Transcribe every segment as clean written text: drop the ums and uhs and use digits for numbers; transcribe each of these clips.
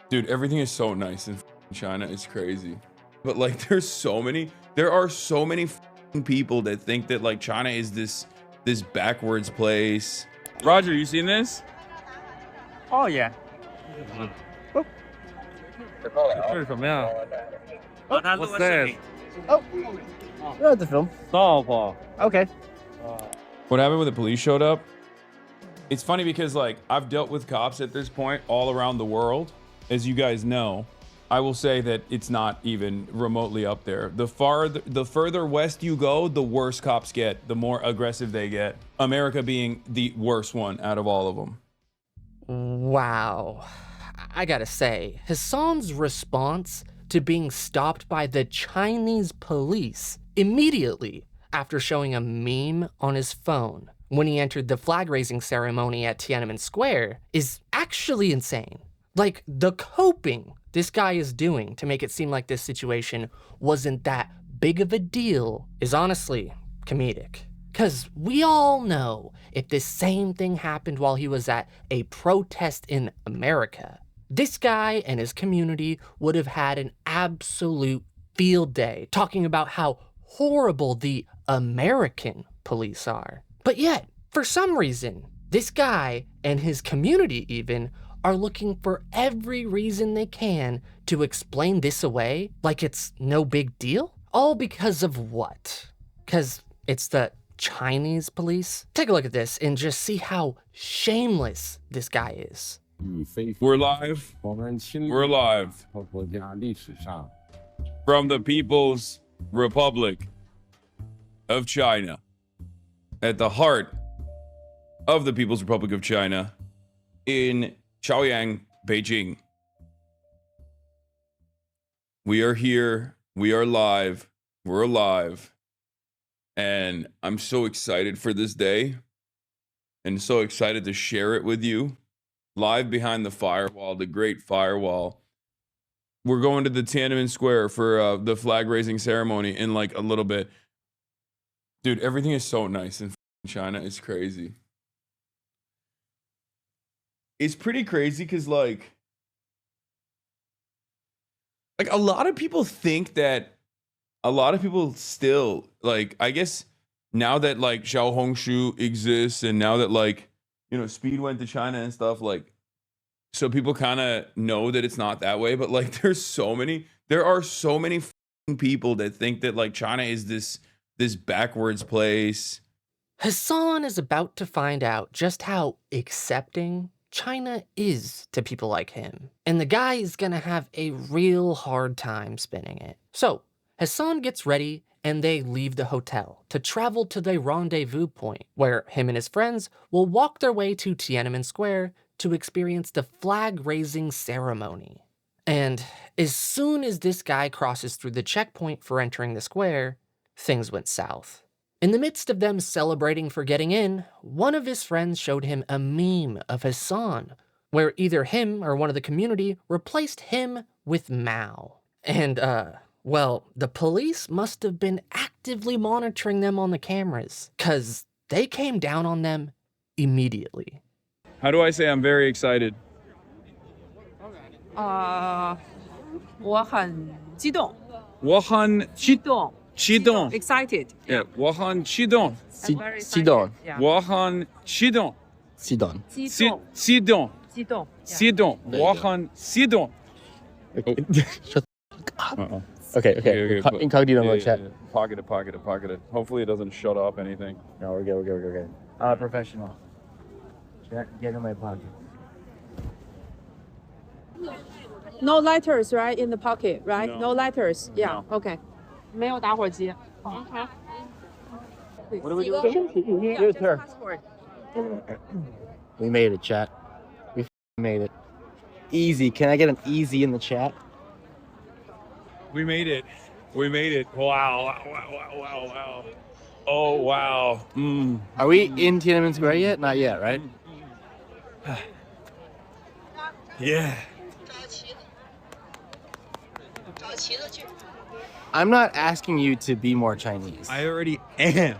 Dude, everything is so nice in China. It's crazy. But like, there are so many people that think that like China is this backwards place. Roger, you seen this? Oh yeah. What's this? Oh, no, the film. Stop. Okay. What happened when the police showed up? It's funny because like I've dealt with cops at this point all around the world. As you guys know, I will say that it's not even remotely up there. The further west you go, the worse cops get, the more aggressive they get. America being the worst one out of all of them. Wow. I gotta say, Hasan's response to being stopped by the Chinese police immediately after showing a meme on his phone when he entered the flag-raising ceremony at Tiananmen Square is actually insane. Like, the coping this guy is doing to make it seem like this situation wasn't that big of a deal is honestly comedic. Because we all know if this same thing happened while he was at a protest in America, this guy and his community would have had an absolute field day talking about how horrible the American police are. But yet, for some reason, this guy and his community even are looking for every reason they can to explain this away like it's no big deal? All because of what? Because it's the Chinese police? Take a look at this and just see how shameless this guy is. We're live. We're live. From the People's Republic of China. At the heart of the People's Republic of China in Chaoyang, Beijing. We are here. We are live. We're alive. And I'm so excited for this day and so excited to share it with you. Live behind the firewall, the great firewall. We're going to the Tiananmen Square for the flag raising ceremony in like a little bit. Dude, everything is so nice in China. It's crazy. It's pretty crazy because like a lot of people think that a lot of people still like, I guess now that like Xiaohongshu exists and now that like, you know, Speed went to China and stuff, like, so people kind of know that it's not that way. But like, there are so many people that think that like China is this backwards place. Hasan is about to find out just how accepting China is to people like him. And the guy is gonna have a real hard time spinning it. So Hasan gets ready and they leave the hotel to travel to the rendezvous point where him and his friends will walk their way to Tiananmen Square to experience the flag-raising ceremony. And as soon as this guy crosses through the checkpoint for entering the square, things went south. In the midst of them celebrating for getting in, one of his friends showed him a meme of Hasan, where either him or one of the community replaced him with Mao. And, well, the police must have been actively monitoring them on the cameras, 'cause they came down on them immediately. How do I say I'm very excited? 我很激动。我很激动。激动。 Excited. Yeah, 我很激动。 I'm very excited. 激動。 Yeah. 我很激動。激動。激動。激動。激動。激動。我很激動。 Shut Uh-oh. Okay. Okay, but- Incognito yeah, mode chat. yeah. Pocket it. Hopefully it doesn't shut off anything. No, we're good. Professional. Get in my pocket. No lighters, right, in the pocket, right? No. No lighters. Yeah. No. Okay. 没有打火机。 What are we doing? Yes, sir. Passport. We made it, chat. We made it. Easy. Can I get an easy in the chat? We made it. Wow. Oh, wow. Are we in Tiananmen Square yet? Not yet, right? Yeah. I'm not asking you to be more Chinese. I already am.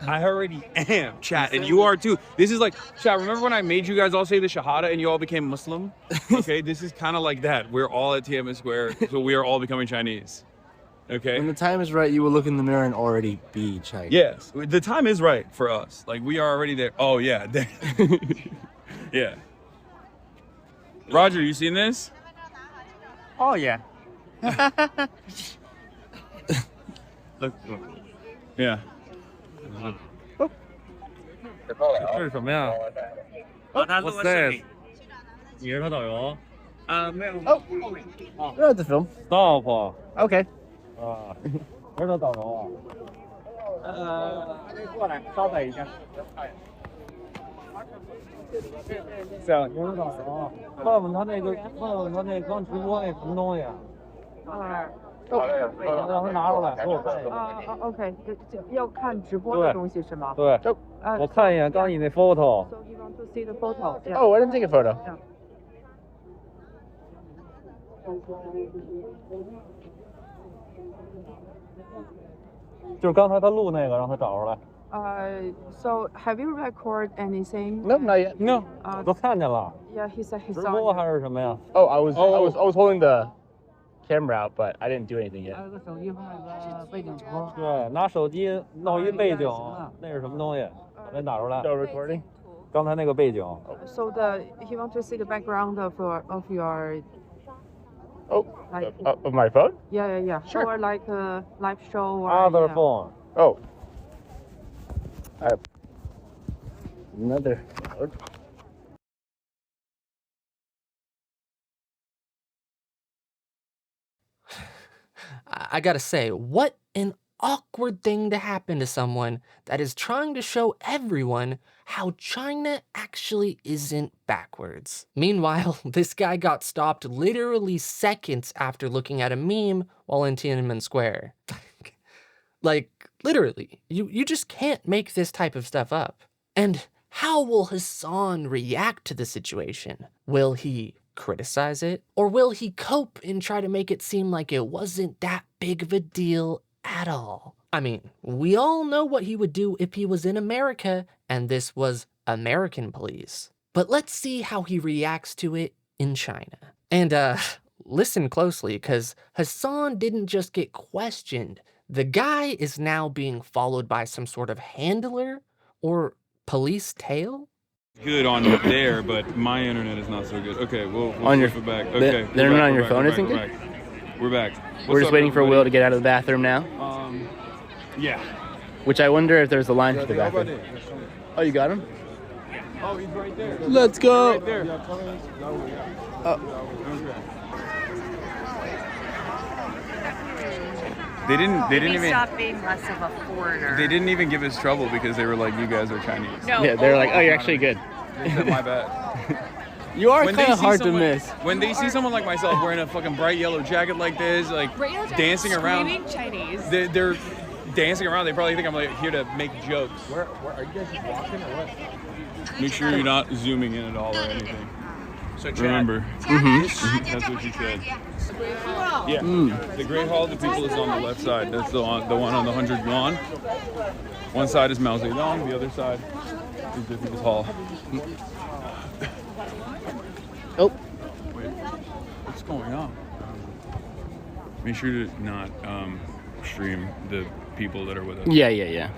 I already am, chat, and you are too. This is like, chat, remember when I made you guys all say the Shahada and you all became Muslim? Okay, this is kind of like that. We're all at Tiananmen Square, so we are all becoming Chinese. Okay? When the time is right, you will look in the mirror and already be Chinese. Yes, the time is right for us. Like, we are already there. Oh, yeah. Yeah. Roger, you seen this? Oh yeah. Look. Yeah. 这是什么呀？他录的视频。你是他导游？没有。Oh, you don't have to film. Stop。 Okay. 啊，我是他导游啊。过来，稍等一下。行，你是导游。问问他那个，问问他那刚直播那什么东西。让他拿出来给我看一下。OK，要看直播的东西是吗？对，我看一眼刚你那 photo。 So you want to see the photo? Yeah. Oh, I didn't take a photo. Yeah. 就是刚才他录那个，让他找出来。So have you recorded anything? No, not yet. No，我都看见了。 Yeah, he said he 直 saw. 播还是什么呀？ Oh, I was holding the camera out, but I didn't do anything yet. 有个手机和那个背景图。对，拿手机弄一背景，那是什么东西？把它打出来。 Still recording? 刚才那个背景。 So he wants to see the background of your Oh, like of my phone? yeah. Sure. Or like a live show or Other yeah. phone。 Oh. I have another phone. I gotta say, what an awkward thing to happen to someone that is trying to show everyone how China actually isn't backwards. Meanwhile, this guy got stopped literally seconds after looking at a meme while in Tiananmen Square. Like, literally, you just can't make this type of stuff up. And how will Hasan react to the situation? Will he criticize it? Or will he cope and try to make it seem like it wasn't that big of a deal at all? I mean, we all know what he would do if he was in America and this was American police. But let's see how he reacts to it in China. And listen closely, because Hasan didn't just get questioned. The guy is now being followed by some sort of handler or police tail. Good on there, but my internet is not so good. Okay, we'll On your- flip it back. the Okay, internet on your phone isn't we're good? back. We're back. We're What's just up, waiting for everybody? Will to get out of the bathroom now. Yeah. Which I wonder if there's a line for the bathroom. Oh, you got him? Oh, he's right there. Let's go. Right there. They didn't even. Stop being less of a foreigner. They didn't even give us trouble because they were like, "You guys are Chinese." No. Yeah, they're like, oh, you're actually good. They said, "My bad." You are When they kind of see hard someone- to miss. When they see someone like myself wearing a fucking bright yellow jacket like this, like dancing around, Screaming Chinese. they're dancing around. They probably think I'm like here to make jokes. Where are you guys just walking or what? Make sure you're not zooming in at all or anything. So, chat, Remember, that's what she said. Yeah, the Great Hall of the People is on the left side. That's the one on the 100 yuan. One side is Mao Zedong, the other side is the People's Hall. Oh, Wait, what's going on? Make sure to not stream the people that are with us. yeah.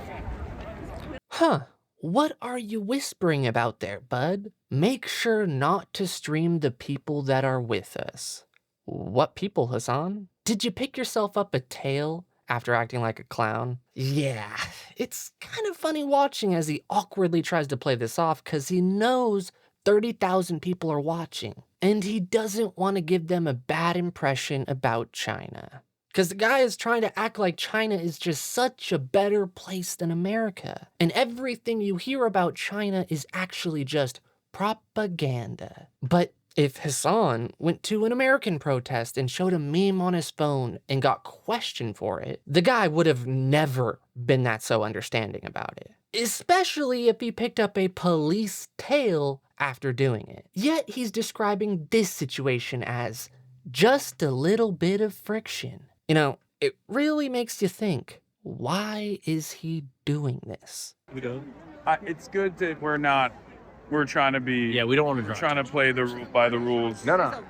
Huh, what are you whispering about there, bud? Make sure not to stream the people that are with us. What people, Hasan? Did you pick yourself up a tail after acting like a clown? Yeah, it's kind of funny watching as he awkwardly tries to play this off because he knows 30,000 people are watching, and he doesn't want to give them a bad impression about China. Because the guy is trying to act like China is just such a better place than America. And everything you hear about China is actually just propaganda. But if Hasan went to an American protest and showed a meme on his phone and got questioned for it, the guy would have never been that so understanding about it. Especially if he picked up a police tail after doing it. Yet he's describing this situation as Just a little bit of friction. You know, it really makes you think, why is he doing this? It's good that we're trying to be. Yeah, we don't want to drive. Trying to play by the rules. No.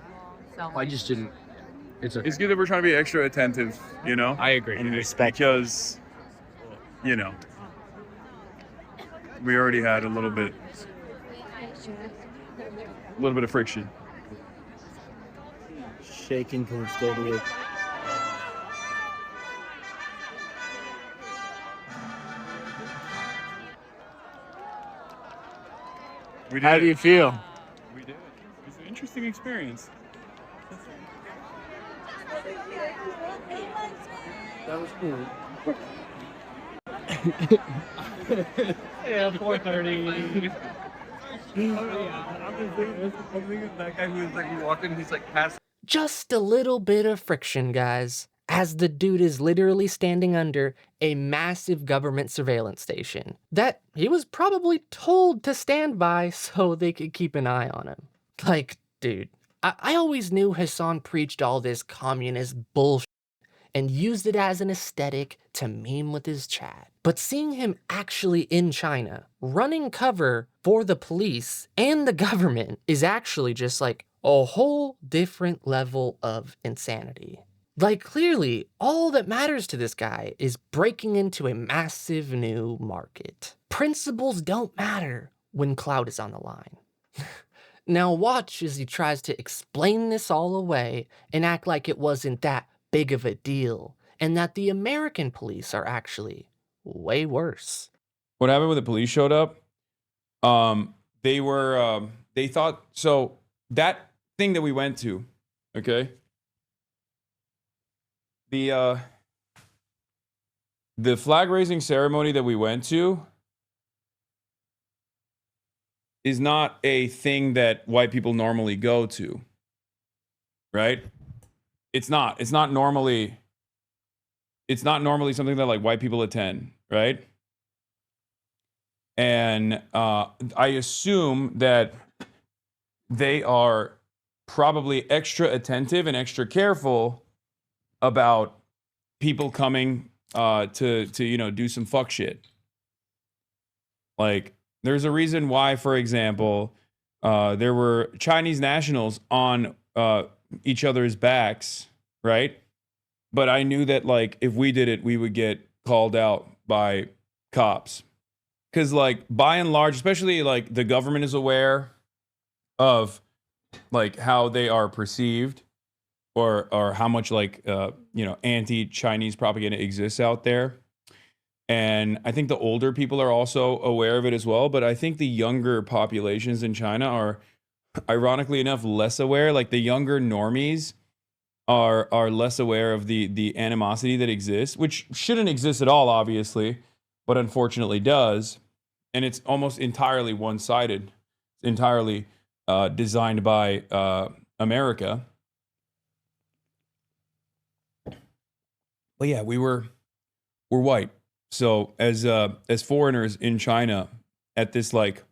I just didn't. It's good that we're trying to be extra attentive, you know? I agree. And respect. Because, you know, we already had a little bit of friction. Shaking constantly. We did. How do you feel? We did. It was an interesting experience. That was cool. Yeah, 4:30. I'm thinking that guy who was like, he walked in, he's like, pass. Just a little bit of friction, guys, as the dude is literally standing under a massive government surveillance station that he was probably told to stand by so they could keep an eye on him. Like, dude, I always knew Hasan preached all this communist bullshit and used it as an aesthetic to meme with his chat. But seeing him actually in China, running cover for the police and the government is actually just like a whole different level of insanity. Like, clearly, all that matters to this guy is breaking into a massive new market. Principles don't matter when clout is on the line. Now watch as he tries to explain this all away and act like it wasn't that big of a deal, and that the American police are actually way worse. What happened when the police showed up? They thought, so that thing that we went to, okay? The flag raising ceremony that we went to is not a thing that white people normally go to, right? It's not normally something that like white people attend, right? And I assume that they are probably extra attentive and extra careful about people coming to do some fuck shit. Like, there's a reason why, for example, there were Chinese nationals on each other's backs, right? But I knew that, like, if we did it, we would get called out by cops. Because, like, by and large, especially, like, the government is aware of, like, how they are perceived or how much, like, anti-Chinese propaganda exists out there. And I think the older people are also aware of it as well. But I think the younger populations in China are, ironically enough, less aware. Like, the younger normies are less aware of the animosity that exists, which shouldn't exist at all, obviously, but unfortunately does. And it's almost entirely one-sided, entirely designed by America. But yeah, we're white. So as foreigners in China at this like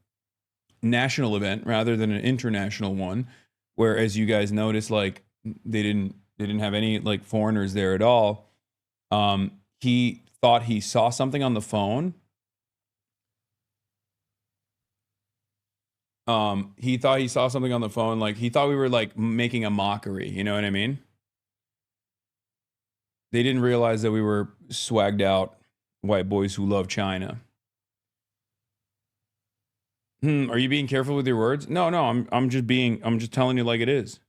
national event rather than an international one, where, as you guys noticed, like they didn't have any like foreigners there at all. He thought he saw something on the phone. He thought he saw something on the phone. Like, he thought we were like making a mockery. You know what I mean? They didn't realize that we were swagged out white boys who love China. Are you being careful with your words? No, I'm just telling you like it is.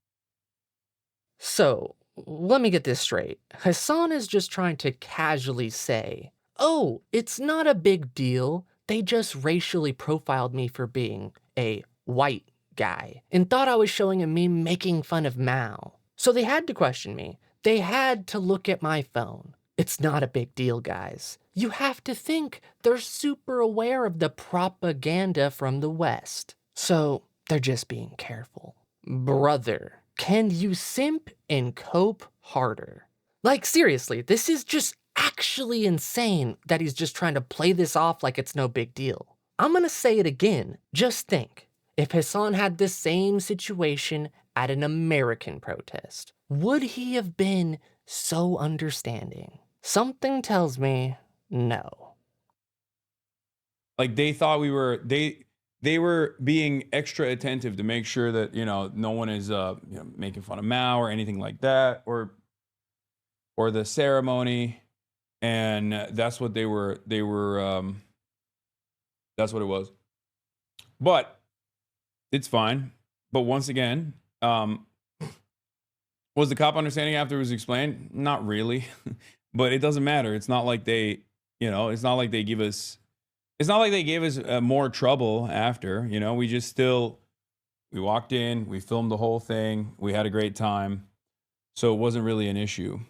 So, let me get this straight. Hasan is just trying to casually say, oh, it's not a big deal. They just racially profiled me for being a white guy and thought I was showing a meme making fun of Mao. So they had to question me. They had to look at my phone. It's not a big deal, guys. You have to think they're super aware of the propaganda from the West. So they're just being careful. Brother, can you simp and cope harder? Like, seriously, this is just actually insane that he's just trying to play this off like it's no big deal. I'm gonna say it again. Just think, if Hasan had the same situation at an American protest, would he have been so understanding? Something tells me no. Like they thought they were being extra attentive to make sure that, you know, no one is making fun of Mao or anything like that, or the ceremony. And that's what that's what it was. But it's fine. But once again, was the cop understanding after it was explained? Not really. But it doesn't matter. It's not like they, it's not like they gave us more trouble after. We walked in, we filmed the whole thing, we had a great time. So it wasn't really an issue.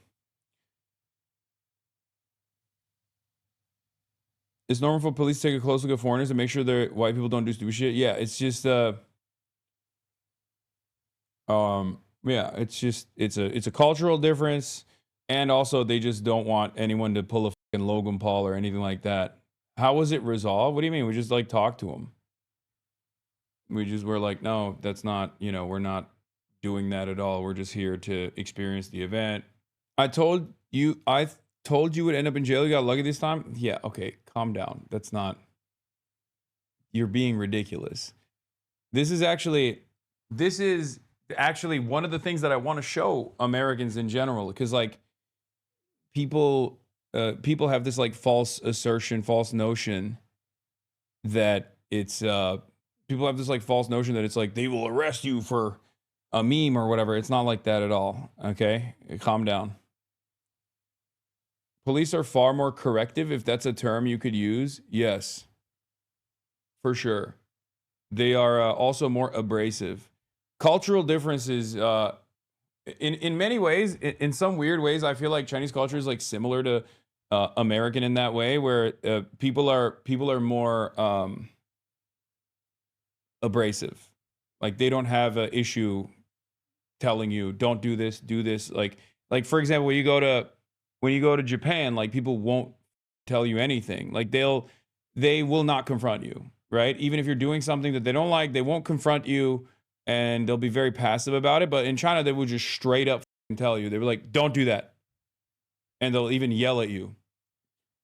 It's normal for police to take a close look at foreigners and make sure that white people don't do stupid shit. Yeah, it's just it's a cultural difference, and also they just don't want anyone to pull a fucking Logan Paul or anything like that. How was it resolved? What do you mean? We just like talked to him. We're like, no, that's not, we're not doing that at all. We're just here to experience the event. I told you would end up in jail. You got lucky this time. Yeah, okay, calm down. You're being ridiculous. This is actually one of the things that I want to show Americans in general, because like people have this like false notion that it's people have this like false notion that it's like they will arrest you for a meme or whatever. It's not like that at all. Okay, calm down. Police are far more corrective, if that's a term you could use. Yes, for sure. They are also more abrasive. Cultural differences, in many ways, in some weird ways, I feel like Chinese culture is like similar to American in that way, where people are more abrasive. Like they don't have an issue telling you don't do this, do this. Like for example, when you go to Japan, like people won't tell you anything. Like they will not confront you, right? Even if you're doing something that they don't like, they won't confront you, and they'll be very passive about it. But in China, they would just straight up tell you. They were like, don't do that. And they'll even yell at you.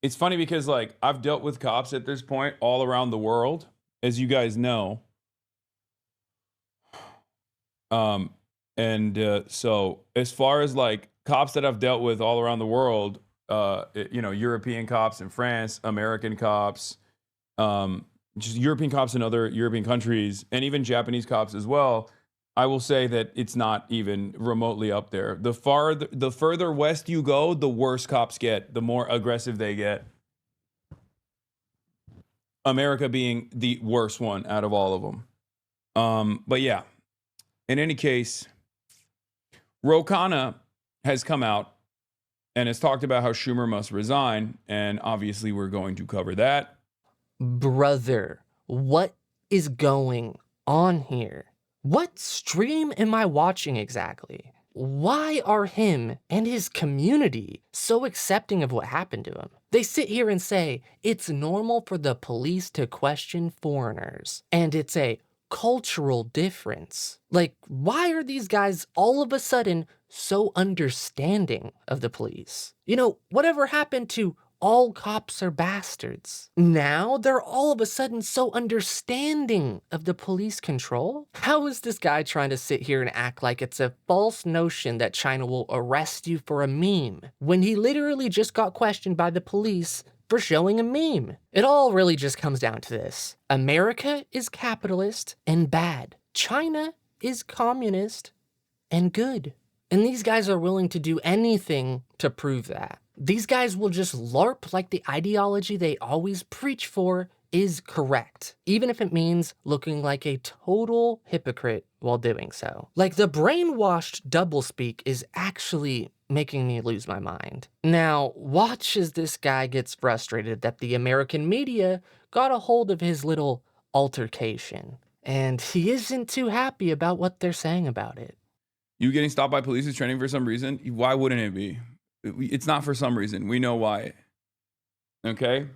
It's funny because like I've dealt with cops at this point all around the world, as you guys know. So as far as like cops that I've dealt with all around the world, European cops in France, American cops, just European cops in other European countries, and even Japanese cops as well, I will say that it's not even remotely up there. The further west you go, the worse cops get, the more aggressive they get. America being the worst one out of all of them. But yeah, in any case, Ro Khanna has come out and has talked about how Schumer must resign, and obviously we're going to cover that. Brother, what is going on here? What stream am I watching exactly? Why are him and his community so accepting of what happened to him? They sit here and say it's normal for the police to question foreigners, and it's a cultural difference. Like, why are these guys all of a sudden so understanding of the police? Whatever happened to all cops are bastards? Now they're all of a sudden so understanding of the police control? How is this guy trying to sit here and act like it's a false notion that China will arrest you for a meme when he literally just got questioned by the police for showing a meme? It all really just comes down to this. America is capitalist and bad. China is communist and good. And these guys are willing to do anything to prove that. These guys will just LARP like the ideology they always preach for is correct, even if it means looking like a total hypocrite while doing so. Like, the brainwashed doublespeak is actually making me lose my mind. Now, watch as this guy gets frustrated that the American media got a hold of his little altercation, and he isn't too happy about what they're saying about it. You getting stopped by police is trending for some reason. Why wouldn't it be? It's not for some reason. We know why. Okay?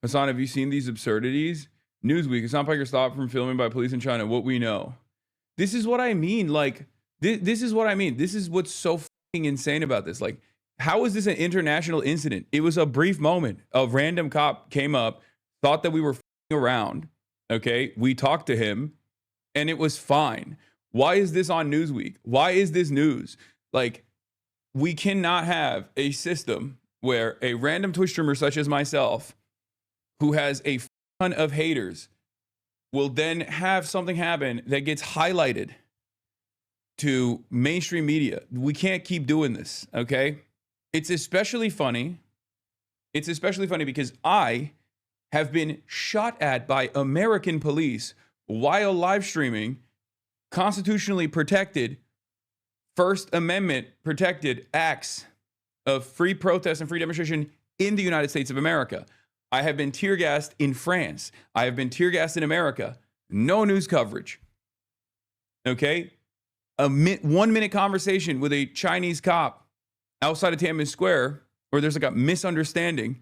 Hasan, have you seen these absurdities? Newsweek, Hasan Piker stopped from filming by police in China. What we know. This is what I mean. Like, this is what I mean. This is what's so fucking insane about this. Like, how is this an international incident? It was a brief moment. A random cop came up, thought that we were fucking around. Okay, we talked to him, and it was fine. Why is this on Newsweek? Why is this news? Like, we cannot have a system where a random Twitch streamer such as myself, who has a ton of haters, will then have something happen that gets highlighted to mainstream media. We can't keep doing this, okay? It's especially funny. It's especially funny because I have been shot at by American police while live streaming constitutionally protected, First Amendment protected acts of free protest and free demonstration in the United States of America. I have been tear gassed in France. I have been tear gassed in America. No news coverage. Okay? A 1 minute conversation with a Chinese cop outside of Tiananmen Square, where there's like a misunderstanding.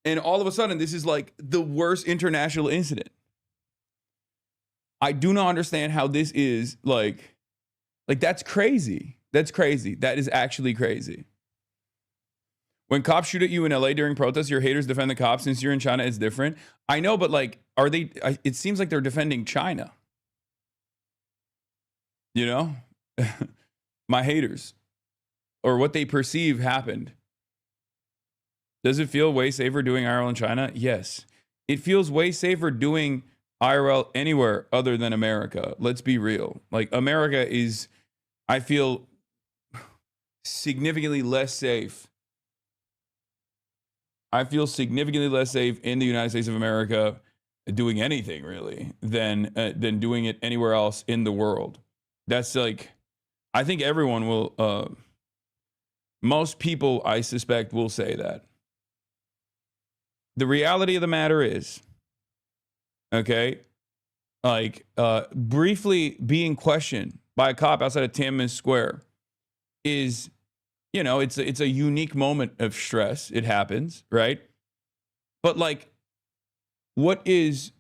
And all of a sudden, this is like the worst international incident. I do not understand how this is like that's crazy. That's crazy. That is actually crazy. When cops shoot at you in LA during protests, your haters defend the cops. Since you're in China, it's different. I know, but like, are they, it seems like they're defending China. You know? My haters. Or what they perceive happened. Does it feel way safer doing IRL in China? Yes. It feels way safer doing IRL anywhere other than America. Let's be real. Like, America is, I feel, significantly less safe. I feel significantly less safe in the United States of America doing anything really than doing it anywhere else in the world. That's like, I think everyone will, most people I suspect will say that. The reality of the matter is, okay, like briefly being questioned by a cop outside of Tiananmen Square is, you know, it's a unique moment of stress. It happens, right? But like, what is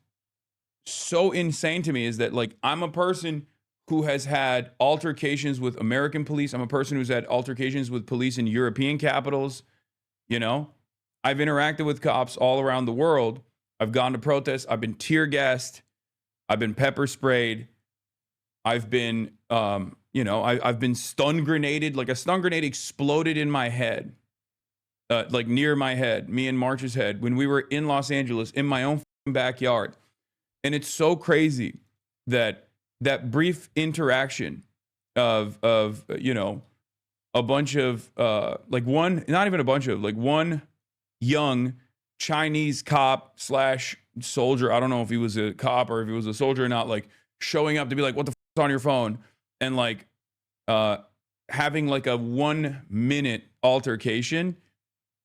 so insane to me is that like, I'm a person who has had altercations with American police. I'm a person who's had altercations with police in European capitals. You know, I've interacted with cops all around the world. I've gone to protests. I've been tear gassed. I've been pepper sprayed. I've been, you know, I've been stun grenaded. Like a stun grenade exploded in my head, like near my head, me and March's head, when we were in Los Angeles in my own backyard. And it's so crazy that that brief interaction of you know, a bunch of like one, not even a bunch of, like one young Chinese cop slash soldier. I don't know if he was a cop or if he was a soldier or not, like showing up to be like, what the f is on your phone? And like having like a 1 minute altercation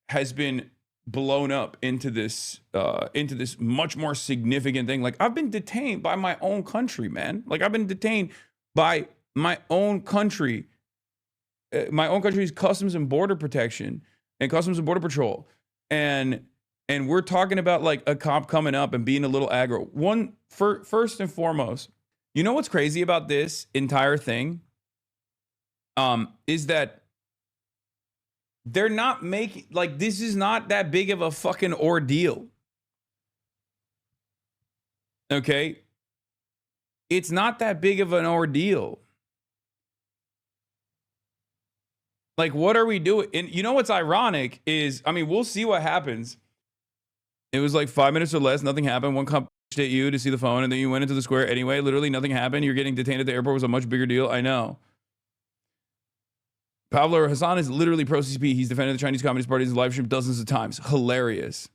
has been blown up into this much more significant thing. Like, I've been detained by my own country, man. Like, I've been detained by my own country, my own country's Customs and Border Protection and Customs and Border Patrol. And we're talking about like a cop coming up and being a little aggro. First and foremost, you know what's crazy about this entire thing? Is that they're not making, like, this is not that big of a fucking ordeal. Okay? It's not that big of an ordeal. Like, what are we doing? And you know what's ironic is, I mean, we'll see what happens. It was like 5 minutes or less, nothing happened. One cop at you to see the phone, and then you went into the square anyway. Literally nothing happened. You're getting detained at the airport was a much bigger deal. I know. Pablo Hasan is literally pro-CCP. He's defended the Chinese Communist Party's live stream dozens of times. Hilarious.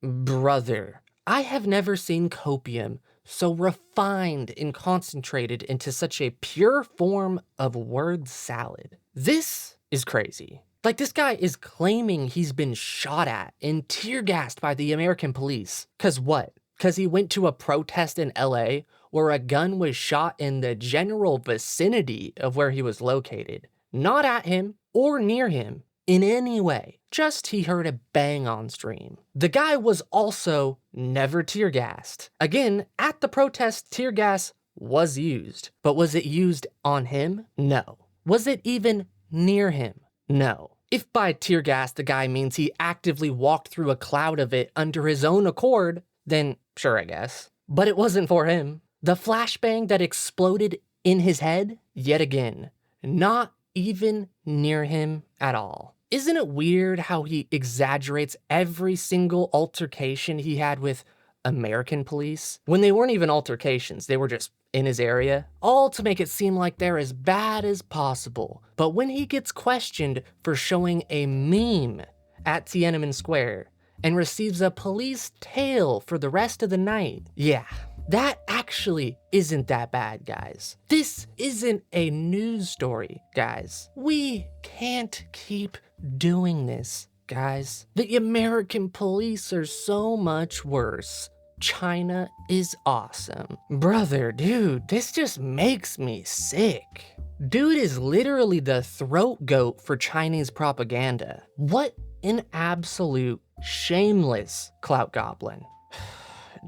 Brother, I have never seen copium so refined and concentrated into such a pure form of word salad. This is crazy. Like, this guy is claiming he's been shot at and tear gassed by the American police. Cause what? Cause he went to a protest in LA where a gun was shot in the general vicinity of where he was located. Not at him or near him. in any way. Just he heard a bang on stream. The guy was also never tear gassed. Again, at the protest, tear gas was used, but was it used on him? No. Was it even near him? No. If by tear gas the guy means he actively walked through a cloud of it under his own accord, then sure, I guess. But it wasn't for him. The flashbang that exploded in his head, yet again, not even near him at all. Isn't it weird how he exaggerates every single altercation he had with American police? When they weren't even altercations, they were just in his area, all to make it seem like they're as bad as possible. But when he gets questioned for showing a meme at Tiananmen Square and receives a police tail for the rest of the night, yeah, that actually isn't that bad, guys. This isn't a news story, guys. We can't keep doing this, guys. The American police are so much worse. China is awesome. Brother, dude, this just makes me sick. Dude is literally the throat goat for Chinese propaganda. What an absolute shameless clout goblin.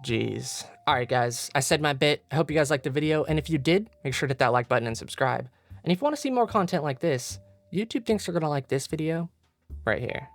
Jeez. All right, guys, I said my bit. I hope you guys liked the video. And if you did, make sure to hit that like button and subscribe. And if you want to see more content like this, YouTube thinks you're going to like this video right here.